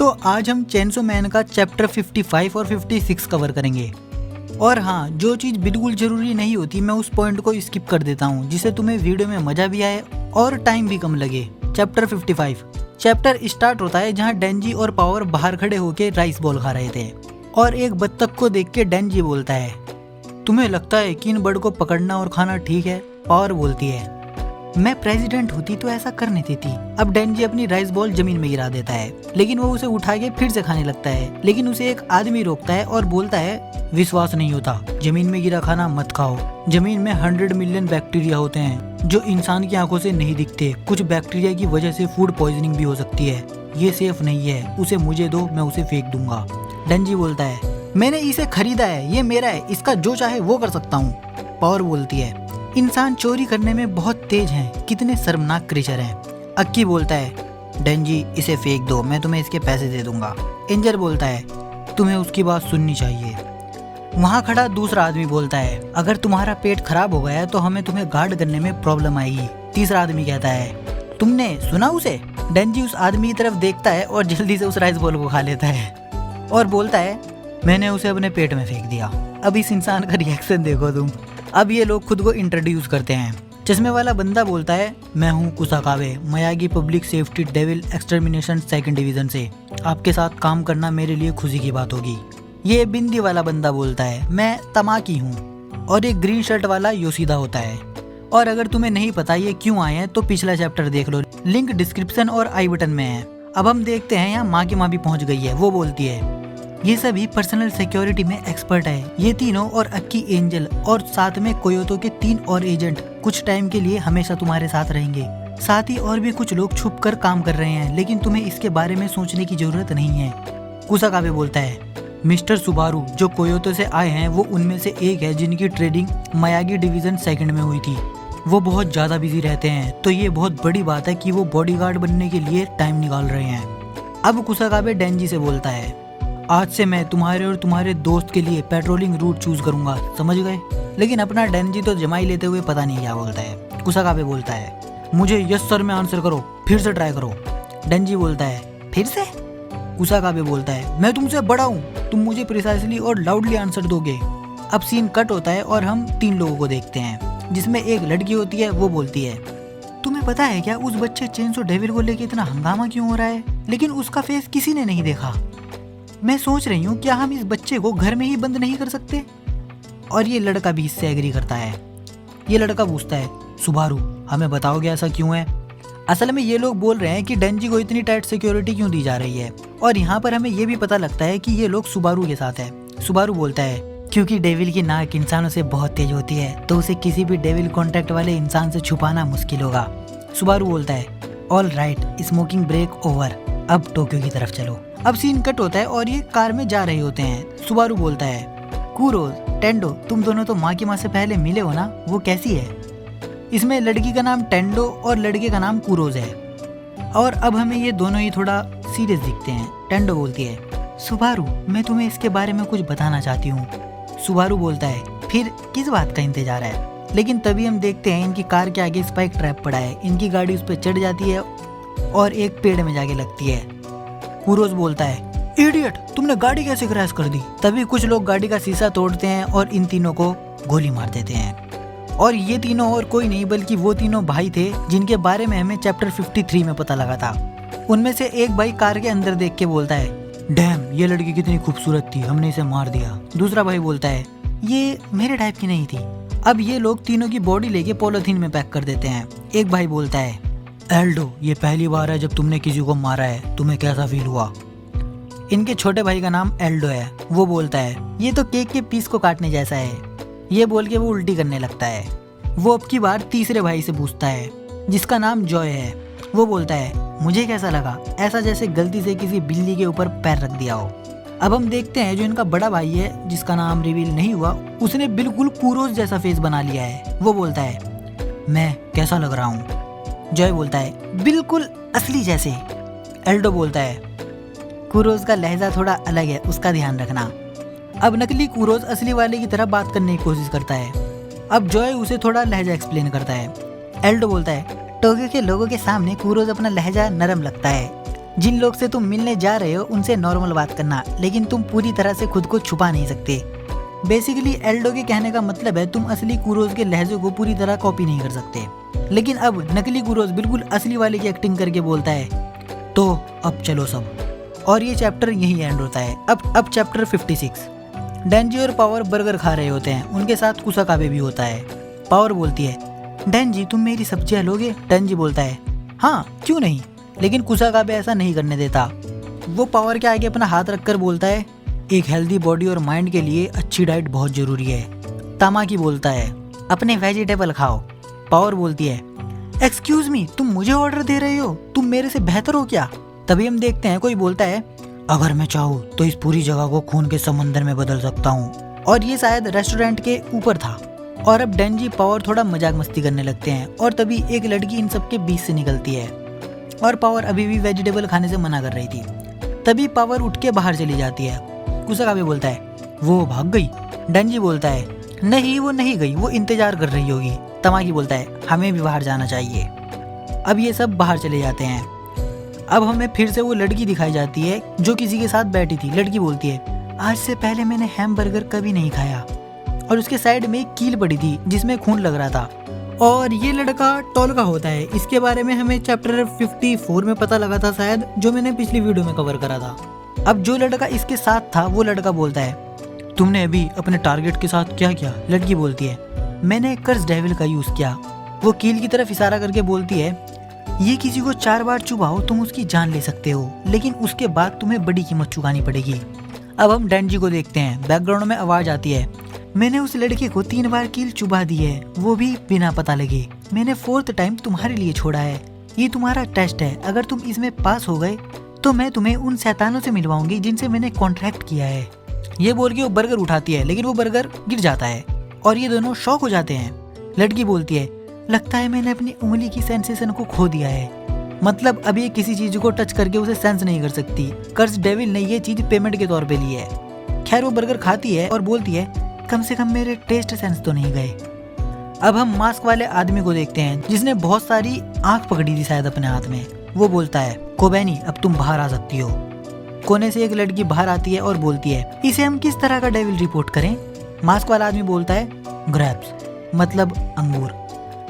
तो आज हम चेनसो मैन का चैप्टर 55 और 56 कवर करेंगे। और हाँ, जो चीज़ बिल्कुल ज़रूरी नहीं होती मैं उस पॉइंट को स्किप कर देता हूँ, जिससे तुम्हें वीडियो में मज़ा भी आए और टाइम भी कम लगे। चैप्टर 55 चैप्टर स्टार्ट होता है जहाँ डेंजी और पावर बाहर खड़े होकर राइस बॉल खा रहे थे और एक बत्तख को देख के डेंजी बोलता है, तुम्हें लगता है कि इन बर्ड को पकड़ना और खाना ठीक है? पावर बोलती है, मैं प्रेसिडेंट होती तो ऐसा करने देती। अब डेंजी अपनी राइस बॉल जमीन में गिरा देता है, लेकिन वो उसे उठा के फिर से खाने लगता है, लेकिन उसे एक आदमी रोकता है और बोलता है, विश्वास नहीं होता, जमीन में गिरा खाना मत खाओ। जमीन में 100 मिलियन बैक्टीरिया होते हैं जो इंसान की आंखों से नहीं दिखते। कुछ बैक्टीरिया की वजह से फूड पॉइजनिंग भी हो सकती है। ये सेफ नहीं है, उसे मुझे दो, मैं उसे फेंक दूंगा। डेंजी बोलता है, मैंने इसे खरीदा है, ये मेरा है, इसका जो चाहे वो कर सकता हूँ। पावर बोलती है, इंसान चोरी करने में बहुत तेज हैं, कितने शर्मनाक क्रीचर हैं। अक्की बोलता है, डेंजी इसे फेंक दो, मैं तुम्हें इसके पैसे दे दूंगा। एंजर बोलता है, तुम्हें उसकी बात सुननी चाहिए। वहाँ खड़ा दूसरा आदमी बोलता है, अगर तुम्हारा पेट खराब हो गया है तो हमें तुम्हें गार्ड करने में प्रॉब्लम आएगी। तीसरा आदमी कहता है, तुमने सुना उसे? डेंजी उस आदमी की तरफ देखता है और जल्दी से उस राइस बॉल को खा लेता है और बोलता है, मैंने उसे अपने पेट में फेंक दिया। अब इस इंसान का रिएक्शन देखो तुम। अब ये लोग खुद को इंट्रोड्यूस करते हैं। चश्मे वाला बंदा बोलता है, मैं हूँ Kusakabe, Miyagi public safety devil extermination 2nd division से। आपके साथ काम करना मेरे लिए खुशी की बात होगी। ये बिंदी वाला बंदा बोलता है, मैं तमाकी हूँ। और एक ग्रीन शर्ट वाला योशिदा होता है। और अगर तुम्हें नहीं पता ये क्यों आए हैं तो पिछला चैप्टर देख लो, लिंक डिस्क्रिप्शन और आई बटन में है। अब हम देखते हैं यहाँ माँ की माँ भी पहुँच गई है। वो बोलती है, ये सभी पर्सनल सिक्योरिटी में एक्सपर्ट है। ये तीनों और अक्की, एंजल और साथ में कोयोतो के 3 और एजेंट कुछ टाइम के लिए हमेशा तुम्हारे साथ रहेंगे। साथ ही और भी कुछ लोग छुप कर काम कर रहे हैं, लेकिन तुम्हें इसके बारे में सोचने की जरूरत नहीं है। कुसाकाबे बोलता है, मिस्टर सुबारू जो कोयोतो से आए हैं वो उनमें से एक है जिनकी ट्रेडिंग मयागी डिवीजन 2nd में हुई थी। वो बहुत ज्यादा बिजी रहते हैं, तो ये बहुत बड़ी बात है कि वो बॉडीगार्ड बनने के लिए टाइम निकाल रहे हैं। अब कुसाकाबे डेंजी से बोलता है, आज से मैं तुम्हारे और तुम्हारे दोस्त के लिए पेट्रोलिंग रूट चूज करूंगा, समझ गए? लेकिन अपना डेंजी तो जमाई लेते हुए पता नहीं क्या बोलता है। कुसाकाबे बोलता है, मुझे यस सर में आंसर करो, फिर से ट्राई करो। डेंजी बोलता है, फिर से? कुसाकाबे बोलता है, मैं तुमसे बड़ा हूँ, तुम मुझे प्रिसाइसली और लाउडली आंसर दोगे। अब सीन कट होता है और हम 3 लोगों को देखते हैं, जिसमें एक लड़की होती है। वो बोलती है, तुम्हें पता है क्या उस बच्चे चेनसो डेविल को लेके इतना हंगामा क्यों हो रहा है, लेकिन उसका फेस किसी ने नहीं देखा। मैं सोच रही हूँ क्या हम इस बच्चे को घर में ही बंद नहीं कर सकते? और ये लड़का भी इससे एग्री करता है। ये लड़का पूछता है, सुबारू हमें बताओगे ऐसा क्यों है? असल में ये लोग बोल रहे हैं कि डेंजी को इतनी टाइट सिक्योरिटी क्यों दी जा रही है, और यहाँ पर हमें ये भी पता लगता है कि ये लोग सुबारू के साथ है। सुबारू बोलता है, क्योंकि डेविल की नाक इंसानों से बहुत तेज होती है, तो उसे किसी भी डेविल कॉन्टेक्ट वाले इंसान से छुपाना मुश्किल होगा। सुबारू बोलता है, all right, smoking break over, अब टोक्यो की तरफ चलो। अब सीन कट होता है और ये कार में जा रहे होते हैं। सुबारू बोलता है, कुरोज, टेंडो, तुम दोनों तो माँ की माँ से पहले मिले हो ना, वो कैसी है? इसमें लड़की का नाम टेंडो और लड़के का नाम कुरोज है। और अब हमें ये दोनों ही थोड़ा सीरियस दिखते हैं। टेंडो बोलती है, सुबारू मैं तुम्हें इसके बारे में कुछ बताना चाहती हूँ। सुबारू बोलता है, फिर किस बात का इंतजार है? लेकिन तभी हम देखते हैं इनकी कार के आगे स्पाइक ट्रैप पड़ा है। इनकी गाड़ी उस पर चढ़ जाती है और एक पेड़ में जाके लगती है। कुरोज बोलता है, इडियट, तुमने गाड़ी कैसे क्रैश कर दी? तभी कुछ लोग गाड़ी का शीशा तोड़ते हैं और इन तीनों को गोली मार देते हैं। और ये तीनों और कोई नहीं बल्कि वो तीनों भाई थे जिनके बारे में हमें चैप्टर 53 में पता लगा था। उनमें से एक भाई कार के अंदर देख के बोलता है, डैम, ये लड़की कितनी खूबसूरत थी, हमने इसे मार दिया। दूसरा भाई बोलता है, ये मेरे टाइप की नहीं थी। अब ये लोग तीनों की बॉडी लेके पॉलिथीन में पैक कर देते हैं। एक भाई बोलता है, एल्डो, ये पहली बार है जब तुमने किसी को मारा है, तुम्हें कैसा फील हुआ? इनके छोटे भाई का नाम एल्डो है। वो बोलता है, ये तो केक के पीस को काटने जैसा है। ये बोल के वो उल्टी करने लगता है। वो अब की बार तीसरे भाई से पूछता है, जिसका नाम जॉय है। वो बोलता है, मुझे कैसा लगा? ऐसा जैसे गलती से किसी बिल्ली के ऊपर पैर रख दिया हो। अब हम देखते हैं जो इनका बड़ा भाई है, जिसका नाम रिवील नहीं हुआ, उसने बिल्कुल कुरोज जैसा फेस बना लिया है। वो बोलता है, मैं कैसा लग रहा हूँ? जॉय बोलता है, बिल्कुल असली जैसे। एल्डो बोलता है, कुरोज का लहजा थोड़ा अलग है, उसका ध्यान रखना। अब नकली कुरोज असली वाले की तरह बात करने की कोशिश करता है। अब जॉय उसे थोड़ा लहजा एक्सप्लेन करता है। एल्डो बोलता है, टोक्यो के लोगों के सामने कुरोज अपना लहजा नरम लगता है, जिन लोग से तुम मिलने जा रहे हो उनसे नॉर्मल बात करना, लेकिन तुम पूरी तरह से खुद को छुपा नहीं सकते। बेसिकली एल्डो के कहने का मतलब है तुम असली कुरोज के लहजे को पूरी तरह कॉपी नहीं कर सकते। लेकिन अब नकली कुरोज बिल्कुल असली वाले की एक्टिंग करके बोलता है, तो अब चलो सब। और ये चैप्टर यही एंड होता है। अब चैप्टर 56। डेंजी और पावर बर्गर खा रहे होते हैं, उनके साथ कुसाकाबे भी होता है। पावर बोलती है, डेंजी तुम मेरी सब्जियां लोगे? डेंजी बोलता है, हाँ क्यों नहीं, लेकिन कुसाकाबे ऐसा नहीं करने देता। वो पावर के आगे अपना हाथ रखकर बोलता है, एक हेल्दी बॉडी और माइंड के लिए अच्छी डाइट बहुत जरूरी है। तामाकी बोलता है, अपने वेजिटेबल खाओ। पावर बोलती है, एक्सक्यूज मी, तुम मुझे ऑर्डर दे रहे हो? तुम मेरे से बेहतर हो क्या? तभी हम देखते हैं कोई बोलता है, अगर मैं चाहूँ तो इस पूरी जगह को खून के समंदर में बदल सकता हूँ। और ये शायद रेस्टोरेंट के ऊपर था। और अब डेंजी पावर थोड़ा मजाक मस्ती करने लगते हैं और तभी एक लड़की इन सबके बीच से निकलती है और पावर अभी भी वेजिटेबल खाने से मना कर रही थी। तभी पावर उठ के बाहर चली जाती है। कुसाकाबे बोलता है, वो भाग गई? डेंजी बोलता है, नहीं वो नहीं गई, वो इंतजार कर रही होगी। तमाकी बोलता है, हमें भी बाहर जाना चाहिए। अब ये सब बाहर चले जाते हैं। अब हमें फिर से वो लड़की दिखाई जाती है जो किसी के साथ बैठी थी। लड़की बोलती है, आज से पहले मैंने हैमबर्गर कभी नहीं खाया। और उसके साइड में एक कील पड़ी थी जिसमें खून लग रहा था। और ये लड़का टॉल का होता है। इसके बारे में हमें चैप्टर 54 में पता लगा था शायद, जो मैंने पिछली वीडियो में कवर करा था। अब जो लड़का इसके साथ था वो लड़का बोलता है, तुमने अभी अपने टारगेट के साथ क्या किया? लड़की बोलती है, मैंने कर्स डेविल का यूज किया। वो कील की तरफ इशारा करके बोलती है, ये किसी को 4 बार चुभाओ तुम उसकी जान ले सकते हो, लेकिन उसके बाद तुम्हें बड़ी कीमत चुकानी पड़ेगी। अब हम डेंजी को देखते हैं। बैकग्राउंड में आवाज आती है, मैंने उस लड़के को 3 बार कील चुभा दी है, वो भी बिना पता लगे। मैंने 4th टाइम तुम्हारे लिए छोड़ा है। ये तुम्हारा टेस्ट है, अगर तुम इसमें पास हो गए तो मैं तुम्हें उन शैतानों से मिलवाऊंगी जिनसे मैंने कॉन्ट्रैक्ट किया है। ये बोल के वो बर्गर उठाती है, लेकिन वो बर्गर गिर जाता है और ये दोनों शॉक हो जाते हैं। लड़की बोलती है, लगता है मैंने अपनी उंगली की सेंसेशन को खो दिया है। मतलब अब ये किसी चीज को टच करके उसे सेंस नहीं कर सकती। कर्स डेविल ने ये चीज पेमेंट के तौर पे ली है। खैर वो बर्गर खाती है और बोलती है, कम से कम मेरे टेस्ट सेंस तो नहीं गए। अब हम मास्क वाले आदमी को देखते हैं जिसने बहुत सारी आंख पकड़ी थी शायद अपने हाथ में। वो बोलता है, कोबैनी अब तुम बाहर आ सकती हो। कोने से एक लड़की बाहर आती है और बोलती है, इसे हम किस तरह का डेविल रिपोर्ट करें? मास्क वाला आदमी बोलता है, ग्रेप्स, मतलब अंगूर।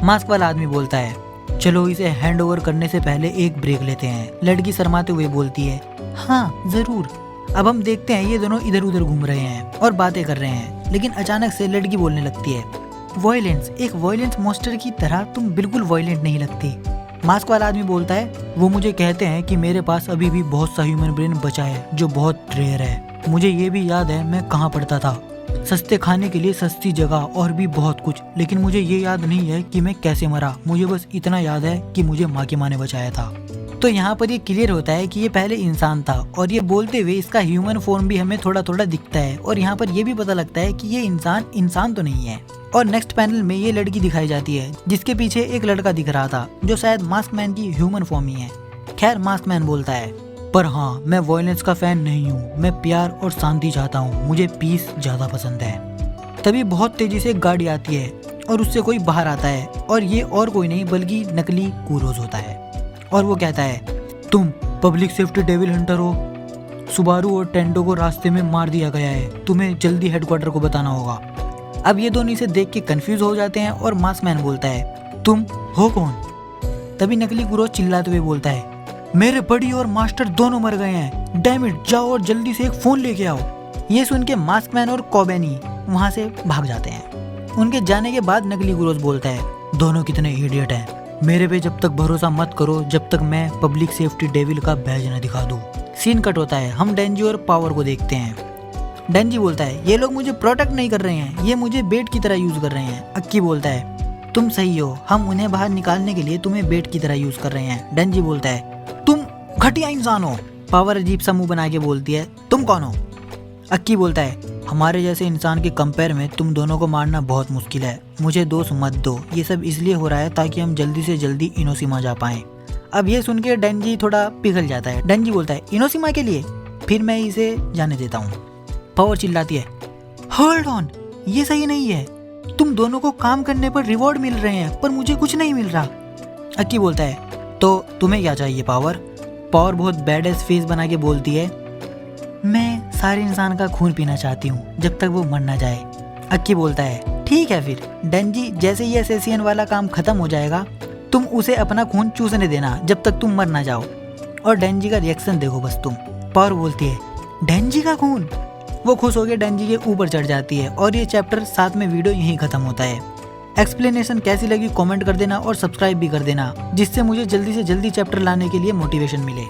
मास्क वाला आदमी बोलता है, चलो इसे हैंड ओवर करने से पहले एक ब्रेक लेते हैं। लड़की शर्माते हुए बोलती है, हाँ जरूर। अब हम देखते हैं ये दोनों इधर उधर घूम रहे हैं और बातें कर रहे हैं, लेकिन अचानक से लड़की बोलने लगती है, वॉयलेंस, एक वॉयलेंस मॉन्स्टर की तरह तुम बिल्कुल वॉयलेंट नहीं लगती। मास्क वाला आदमी बोलता है, वो मुझे कहते हैं कि मेरे पास अभी भी बहुत सा ह्यूमन ब्रेन बचा है जो बहुत रेयर है। मुझे ये भी याद है मैं कहाँ पढ़ता था, सस्ते खाने के लिए सस्ती जगह और भी बहुत कुछ, लेकिन मुझे ये याद नहीं है कि मैं कैसे मरा। मुझे बस इतना याद है कि मुझे माँ की माँ ने बचाया था। तो यहाँ पर ये क्लियर होता है कि ये पहले इंसान था और ये बोलते हुए इसका ह्यूमन फॉर्म भी हमें थोड़ा थोड़ा दिखता है और यहाँ पर ये भी पता लगता है कि ये इंसान तो नहीं है। और नेक्स्ट पैनल में ये लड़की दिखाई जाती है जिसके पीछे एक लड़का दिख रहा था जो शायद मास्क मैन की ह्यूमन फॉर्म ही है। खैर मास्क मैन बोलता है, पर हाँ मैं वॉयलेंस का फैन नहीं हूँ, मैं प्यार और शांति चाहता हूँ, मुझे पीस ज्यादा पसंद है। तभी बहुत तेजी से गाड़ी आती है और उससे कोई बाहर आता है और ये और कोई नहीं बल्कि नकली कुरोज होता है। और वो कहता है, तुम पब्लिक सेफ्टी डेविल हंटर हो, सुबारू और टेंडो को रास्ते में मार दिया गया है, तुम्हें जल्दी हेडक्वार्टर को बताना होगा। अब ये दोनों इसे देख के कंफ्यूज हो जाते हैं और मास्क मैन बोलता है, तुम हो कौन? तभी नकली कुरोज चिल्लाते हुए बोलता है, मेरे बड़ी और मास्टर दोनों मर गए हैं, डैम इट, जाओ और जल्दी से एक फोन लेके आओ। ये सुन के मास्क मैन और कोबैनी वहां से भाग जाते हैं। उनके जाने के बाद नकली कुरोज बोलता है, दोनों कितने इडियट हैं, मेरे पे जब तक भरोसा मत करो जब तक मैं पब्लिक सेफ्टी डेविल का बैज न दिखा दूं। सीन कट होता है, हम डेंजी और पावर को देखते हैं। डेंजी बोलता है, ये लोग मुझे प्रोटेक्ट नहीं कर रहे हैं, ये मुझे बेट की तरह यूज कर रहे हैं। अक्की बोलता है, तुम सही हो, हम उन्हें बाहर निकालने के लिए तुम्हें बेट की तरह यूज कर रहे हैं। डेंजी बोलता है, तुम घटिया इंसान हो। पावर अजीब सा मुंह बना के बोलती है, तुम कौन हो? अक्की बोलता है, हमारे जैसे इंसान के कंपेयर में तुम दोनों को मारना बहुत मुश्किल है, मुझे दोष मत दो। ये सब इसलिए हो रहा है ताकि हम जल्दी से जल्दी इनोशिमा जा पाएं। अब ये सुन के डेंजी थोड़ा पिघल जाता है। डेंजी बोलता है, इनोशिमा के लिए? फिर मैं इसे जाने देता हूँ। पावर चिल्लाती है, होल्ड ऑन, ये सही नहीं है, तुम दोनों को काम करने पर रिवॉर्ड मिल रहे हैं पर मुझे कुछ नहीं मिल रहा। अक्की बोलता है, तो तुम्हें क्या चाहिए पावर? पावर बहुत बैड एस फेस बना के बोलती है, मैं सारे इंसान का खून पीना चाहती हूँ जब तक वो मर ना जाए। अक्की बोलता है, ठीक है फिर डेंजी, जैसे ही एसेसियन वाला काम खत्म हो जाएगा तुम उसे अपना खून चूसने देना जब तक तुम मर ना जाओ, और डेंजी का रिएक्शन देखो बस तुम। पावर बोलती है, डेंजी का खून। वो खुश होकर डेंजी के ऊपर चढ़ जाती है और ये चैप्टर साथ में वीडियो यहीं खत्म होता है। एक्सप्लेनेशन कैसी लगी कमेंट कर देना और सब्सक्राइब भी कर देना, जिससे मुझे जल्दी से जल्दी चैप्टर लाने के लिए मोटिवेशन मिले।